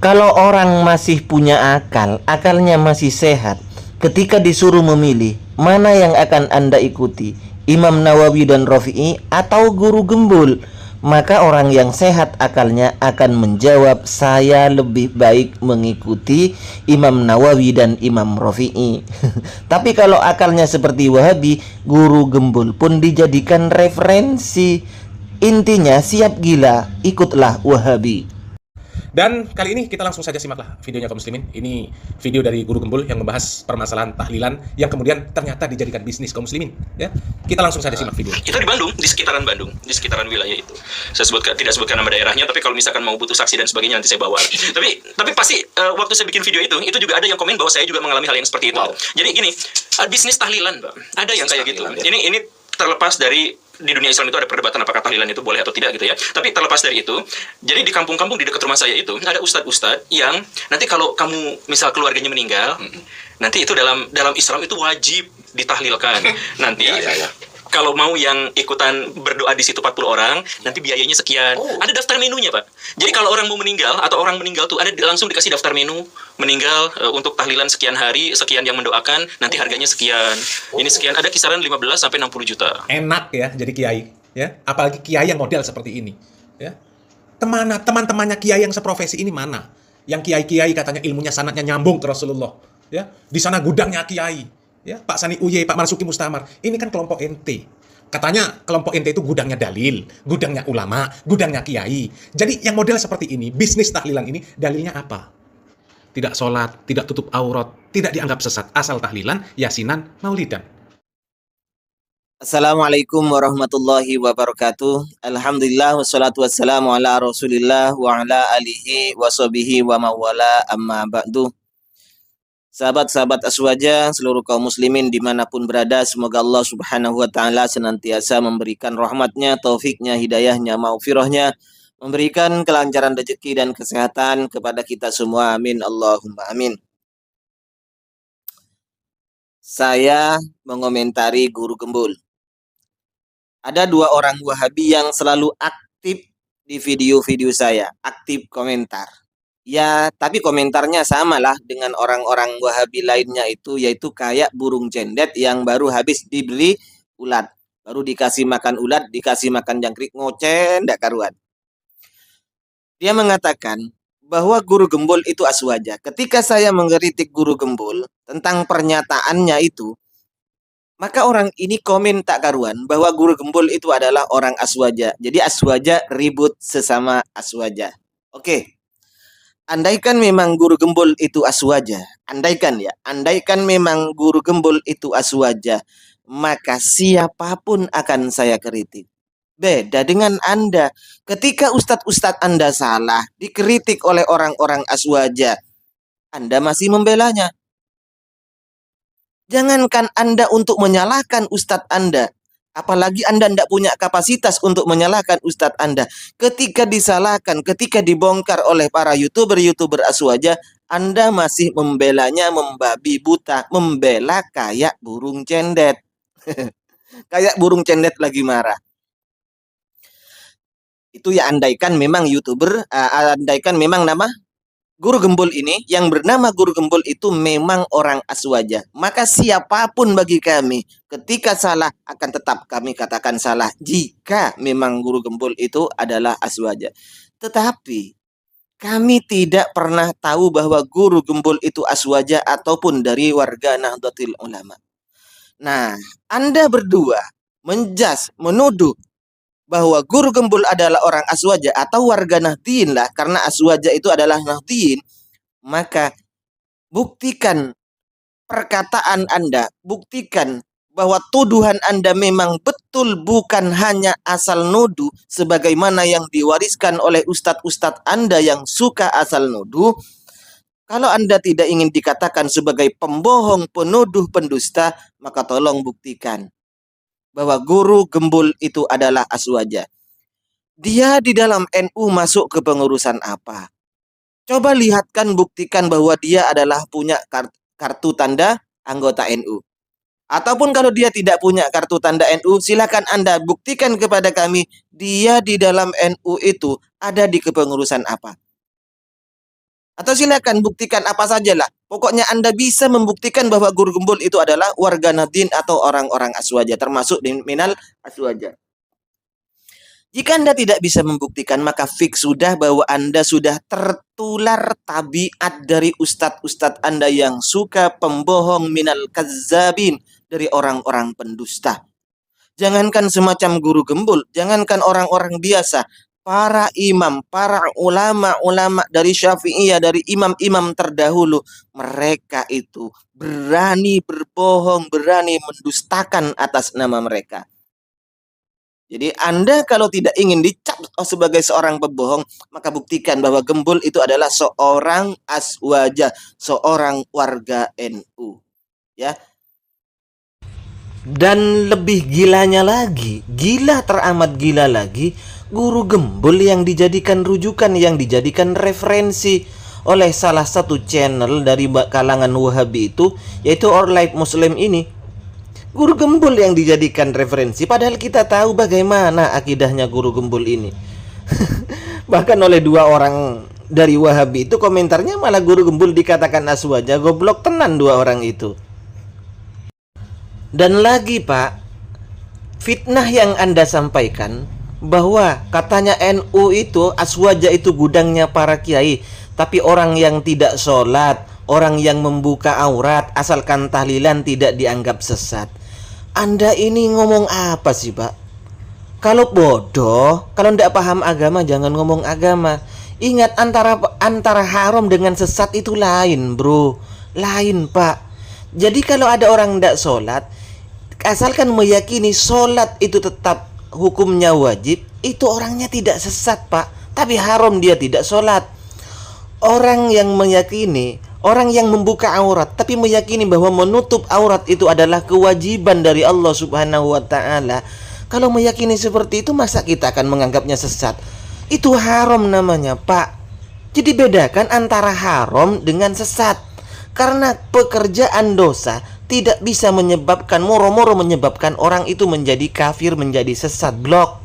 Kalau orang masih punya akal, akalnya masih sehat, ketika disuruh memilih mana yang akan Anda ikuti, Imam Nawawi dan Rafi'i atau guru gembul, maka orang yang sehat akalnya akan menjawab, saya lebih baik mengikuti Imam Nawawi dan Imam Rafi'i. Tapi kalau akalnya seperti Wahabi, guru gembul pun dijadikan referensi. Intinya siap gila, ikutlah Wahabi. Dan kali ini kita langsung saja simaklah videonya kaum muslimin. Ini video dari Guru Gembul yang membahas permasalahan tahlilan yang kemudian ternyata dijadikan bisnis kaum muslimin. Ya, kita langsung saja simak video. Itu di Bandung, di sekitaran Bandung, di sekitaran wilayah itu. Saya tidak sebutkan nama daerahnya, tapi kalau misalkan mau butuh saksi dan sebagainya nanti saya bawa. Tapi pasti waktu saya bikin video itu juga ada yang komen bahwa saya juga mengalami hal yang seperti itu. Wow. Jadi gini, bisnis tahlilan, Pak. Ada yang kayak gitu. Ya. Ini terlepas dari di dunia Islam itu ada perdebatan apakah tahlilan itu boleh atau tidak gitu ya. Tapi terlepas dari itu, jadi di kampung-kampung di dekat rumah saya itu ada ustadz-ustadz yang nanti kalau kamu misal keluarganya meninggal, nanti itu dalam Islam itu wajib ditahlilkan. Nanti kalau mau yang ikutan berdoa di situ 40 orang, nanti biayanya sekian. Ada daftar menunya, Pak. Jadi kalau orang mau meninggal atau orang meninggal tuh ada langsung dikasih daftar menu meninggal untuk tahlilan sekian hari, sekian yang mendoakan, nanti harganya sekian. Ini sekian, ada kisaran 15 sampai 60 juta. Enak ya jadi kiai, ya. Apalagi kiai yang model seperti ini, ya. Teman-temannya kiai yang seprofesi ini mana? Yang kiai-kiai katanya ilmunya sanadnya nyambung ke Rasulullah, ya. Di sana gudangnya kiai. Ya, Pak Sani Uye, Pak Marsuki Mustamar. Ini kan kelompok ente. Katanya kelompok ente itu gudangnya dalil, gudangnya ulama, gudangnya kiai. Jadi yang model seperti ini, bisnis tahlilan ini, dalilnya apa? Tidak sholat, tidak tutup aurat, tidak dianggap sesat, asal tahlilan, yasinan, maulidan. Assalamualaikum warahmatullahi wabarakatuh. Alhamdulillah wassalatu wassalamu ala Rasulillah wa ala alihi wa sahbihi wa mawala amma ba'du. Sahabat-sahabat Aswaja, seluruh kaum muslimin dimanapun berada, semoga Allah subhanahu wa ta'ala senantiasa memberikan rahmatnya, taufiknya, hidayahnya, maufirahnya, memberikan kelancaran rezeki dan kesehatan kepada kita semua. Amin. Allahumma amin. Saya mengomentari Guru Gembul. Ada dua orang Wahabi yang selalu aktif di video-video saya, aktif komentar. Ya, tapi komentarnya samalah dengan orang-orang Wahabi lainnya itu, yaitu kayak burung cendet yang baru habis dibeli ulat. Baru dikasih makan ulat, dikasih makan jangkrik, ngoceh ndak karuan. Dia mengatakan bahwa Guru Gembul itu aswaja. Ketika saya mengkritik Guru Gembul tentang pernyataannya itu, maka orang ini komen tak karuan bahwa Guru Gembul itu adalah orang aswaja. Jadi aswaja ribut sesama aswaja. Oke. Andaikan memang Guru Gembul itu aswaja, andaikan memang Guru Gembul itu aswaja, maka siapapun akan saya kritik. Beda dengan Anda. Ketika ustadz-ustadz Anda salah, dikritik oleh orang-orang aswaja, Anda masih membelanya. Jangankan Anda untuk menyalahkan ustadz Anda, apalagi Anda tidak punya kapasitas untuk menyalahkan ustadz Anda. Ketika disalahkan, ketika dibongkar oleh para YouTuber aswaja, Anda masih membelanya membabi buta, membela kayak burung cendet. Kayak burung cendet lagi marah. Itu ya andaikan memang YouTuber, andaikan memang nama Guru Gembul ini, yang bernama Guru Gembul itu memang orang aswaja. Maka siapapun bagi kami, ketika salah akan tetap kami katakan salah jika memang Guru Gembul itu adalah aswaja. Tetapi kami tidak pernah tahu bahwa Guru Gembul itu aswaja ataupun dari warga Nahdlatul Ulama. Nah, Anda berdua menjas, menuduh bahwa Guru Gembul adalah orang aswaja atau warga Nahdien lah, karena aswaja itu adalah Nahdien, maka buktikan perkataan Anda, buktikan bahwa tuduhan Anda memang betul, bukan hanya asal nuduh sebagaimana yang diwariskan oleh ustadz-ustadz Anda yang suka asal nuduh. Kalau Anda tidak ingin dikatakan sebagai pembohong, penuduh, pendusta, maka tolong buktikan bahwa Guru Gembul itu adalah aswaja. Dia di dalam NU masuk ke pengurusan apa? Coba lihatkan, buktikan bahwa dia adalah punya kartu tanda anggota NU. Ataupun kalau dia tidak punya kartu tanda NU, silakan Anda buktikan kepada kami dia di dalam NU itu ada di kepengurusan apa. Atau silakan buktikan apa sajalah. Pokoknya Anda bisa membuktikan bahwa guru gembul itu adalah warga Nadin atau orang-orang Aswaja, termasuk minal Aswaja. Jika Anda tidak bisa membuktikan, maka fix sudah bahwa Anda sudah tertular tabiat dari ustadz-ustadz Anda yang suka pembohong, minal kazzabin, dari orang-orang pendusta. Jangankan semacam guru gembul, jangankan orang-orang biasa, para imam, para ulama-ulama dari Syafi'iyah, dari imam-imam terdahulu, mereka itu berani berbohong, berani mendustakan atas nama mereka. Jadi Anda kalau tidak ingin dicap sebagai seorang pembohong, maka buktikan bahwa gembul itu adalah seorang aswaja, seorang warga NU. Ya. Dan lebih gilanya lagi, teramat gila lagi, guru gembul yang dijadikan rujukan, yang dijadikan referensi oleh salah satu channel dari kalangan Wahabi itu, yaitu Our Life Muslim ini. Guru gembul yang dijadikan referensi, padahal kita tahu bagaimana akidahnya guru gembul ini. Bahkan oleh dua orang dari Wahabi itu komentarnya malah guru gembul dikatakan aswaja, goblok tenan dua orang itu. Dan lagi Pak, fitnah yang Anda sampaikan bahwa katanya NU itu aswaja itu gudangnya para kiai, tapi orang yang tidak sholat, orang yang membuka aurat asalkan tahlilan tidak dianggap sesat. Anda ini ngomong apa sih Pak? Kalau bodoh, kalau tidak paham agama jangan ngomong agama. Ingat antara haram dengan sesat itu lain bro, lain Pak. Jadi kalau ada orang tidak sholat, asalkan meyakini sholat itu tetap hukumnya wajib, itu orangnya tidak sesat Pak. Tapi haram dia tidak sholat. Orang yang meyakini, orang yang membuka aurat tapi meyakini bahwa menutup aurat itu adalah kewajiban dari Allah Subhanahu wa taala. Kalau meyakini seperti itu, masa kita akan menganggapnya sesat? Itu haram namanya, Pak. Jadi bedakan antara haram dengan sesat. Karena pekerjaan dosa tidak bisa menyebabkan, moro-moro menyebabkan orang itu menjadi kafir, menjadi sesat, blok.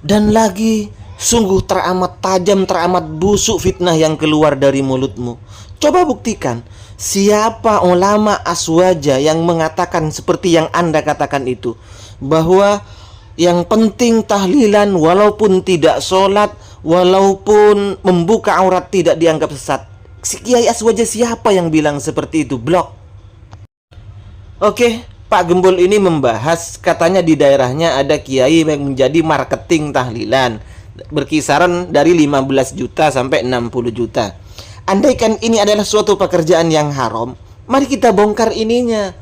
Dan lagi, sungguh teramat tajam, teramat busuk fitnah yang keluar dari mulutmu. Coba buktikan, siapa ulama aswaja yang mengatakan seperti yang Anda katakan itu, bahwa yang penting tahlilan walaupun tidak sholat, walaupun membuka aurat tidak dianggap sesat. Si Kiai Aswaja siapa yang bilang seperti itu, blok. Oke, Pak Gembul ini membahas katanya di daerahnya ada kiai yang menjadi marketing tahlilan berkisaran dari 15 juta sampai 60 juta. Andaikan ini adalah suatu pekerjaan yang haram, mari kita bongkar ininya.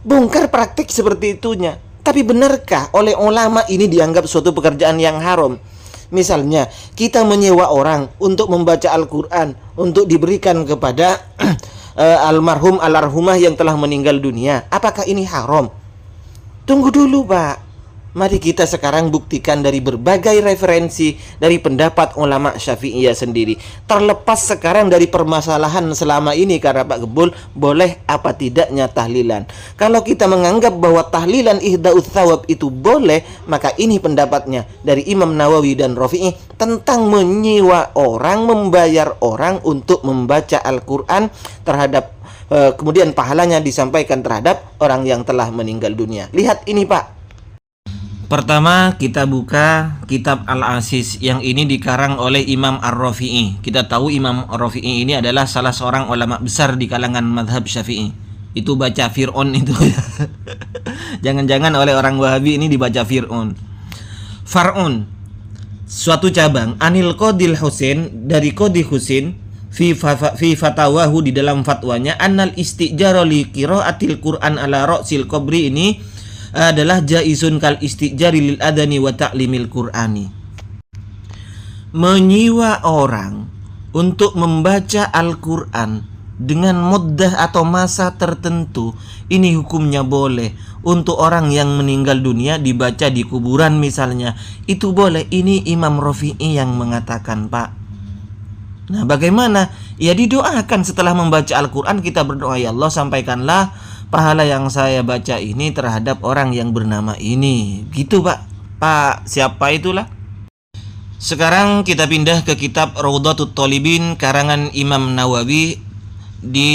Bongkar praktik seperti itunya. Tapi benarkah oleh ulama ini dianggap suatu pekerjaan yang haram? Misalnya, kita menyewa orang untuk membaca Al-Quran, untuk diberikan kepada almarhum almarhumah yang telah meninggal dunia. Apakah ini haram? Tunggu dulu Pak. Mari kita sekarang buktikan dari berbagai referensi dari pendapat ulama Syafi'iyah sendiri. Terlepas sekarang dari permasalahan selama ini karena Pak Gembul boleh apa tidaknya tahlilan. Kalau kita menganggap bahwa tahlilan ihda'ut thawab itu boleh, maka ini pendapatnya dari Imam Nawawi dan Rafi'i tentang menyewa orang, membayar orang untuk membaca Al-Quran terhadap kemudian pahalanya disampaikan terhadap orang yang telah meninggal dunia. Lihat ini Pak. Pertama kita buka kitab Al-Aziz yang ini dikarang oleh Imam Ar-Rafi'i. Kita tahu Imam Ar-Rafi'i ini adalah salah seorang ulama besar di kalangan madhab Syafi'i. Itu baca Fir'aun itu ya. Jangan-jangan oleh orang Wahabi ini dibaca Fir'aun. Far'un, suatu cabang Anil Qadil Husain, dari Qadi Husain fi fatawahu, di dalam fatwanya, annal istijara li qiraatil Qur'an ala ra'sil qabri ini adalah jaizun kal istijari lil adani wa ta'limil qur'ani. Menyewa orang untuk membaca Al-Quran dengan muddah atau masa tertentu, ini hukumnya boleh. Untuk orang yang meninggal dunia dibaca di kuburan misalnya, itu boleh. Ini Imam Rafi'i yang mengatakan Pak. Nah bagaimana? Ya didoakan setelah membaca Al-Quran, kita berdoa, ya Allah sampaikanlah pahala yang saya baca ini terhadap orang yang bernama ini. Gitu Pak. Pak siapa itulah? Sekarang kita pindah ke kitab Raudhatut Thalibin karangan Imam Nawawi di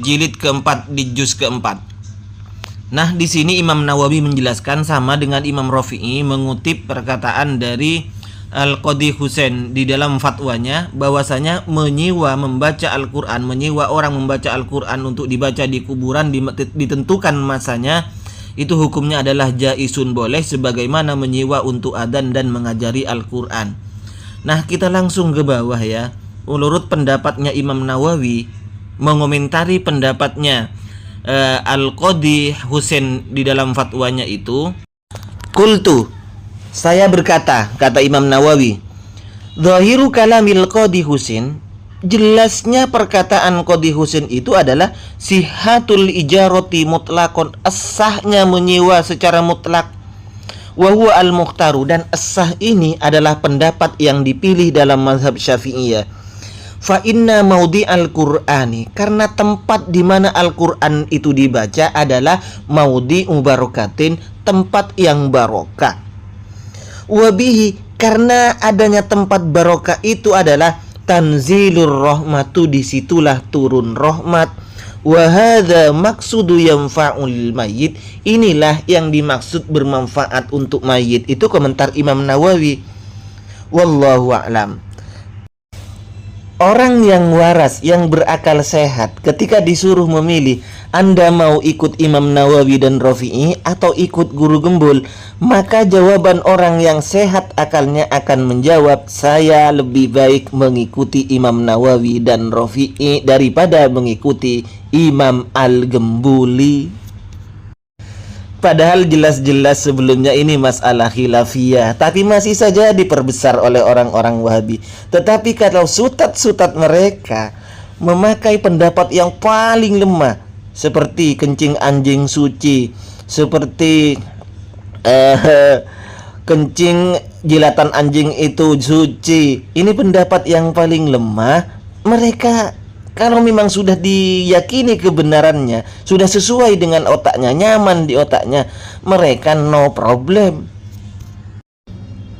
jilid keempat, di juz keempat. Nah, di sini Imam Nawawi menjelaskan sama dengan Imam Rafi'i mengutip perkataan dari Al-Qadhi Husain di dalam fatwanya bahwasanya membaca Al-Qur'an, menyewa orang membaca Al-Qur'an untuk dibaca di kuburan ditentukan masanya, itu hukumnya adalah jaisun, boleh, sebagaimana menyewa untuk adzan dan mengajari Al-Qur'an. Nah, kita langsung ke bawah ya. Menurut pendapatnya Imam Nawawi, mengomentari pendapatnya Al-Qadhi Husain di dalam fatwanya itu, qultu, saya berkata, kata Imam Nawawi, zahiru kalamil Qadhi Husain, jelasnya perkataan Qadhi Husain itu adalah sihatul ijarati mutlaqon, sahnya menyewa secara mutlak, wa huwa al-mukhtaru, dan as-sah ini adalah pendapat yang dipilih dalam mazhab Syafi'iyah. Fa inna maudhi'al Qur'ani, karena tempat di mana Al-Qur'an itu dibaca adalah maudhi'u barakatin, tempat yang barokah. Wa bihi, karena adanya tempat barokah itu adalah tanzilur rahmatu, disitulah turun rahmat. Wa hadza maqsudu yanfa'ul mayyit, inilah yang dimaksud bermanfaat untuk mayit. Itu komentar Imam Nawawi. Wallahu a'lam. Orang yang waras, yang berakal sehat, ketika disuruh memilih, Anda mau ikut Imam Nawawi dan Rafi'i atau ikut guru gembul, maka jawaban orang yang sehat akalnya akan menjawab, saya lebih baik mengikuti Imam Nawawi dan Rafi'i daripada mengikuti Imam Al-Gembuli. Padahal jelas-jelas sebelumnya ini masalah khilafiyah, tapi masih saja diperbesar oleh orang-orang Wahabi. Tetapi kalau sutat-sutat mereka memakai pendapat yang paling lemah, seperti kencing anjing suci, seperti kencing jilatan anjing itu suci, ini pendapat yang paling lemah. Mereka kalau memang sudah diyakini kebenarannya, sudah sesuai dengan otaknya, nyaman di otaknya, mereka no problem.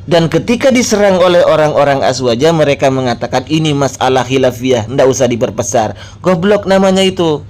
Dan ketika diserang oleh orang-orang aswaja, mereka mengatakan ini masalah khilafiyah, ndak usah diperbesar. Goblok namanya itu.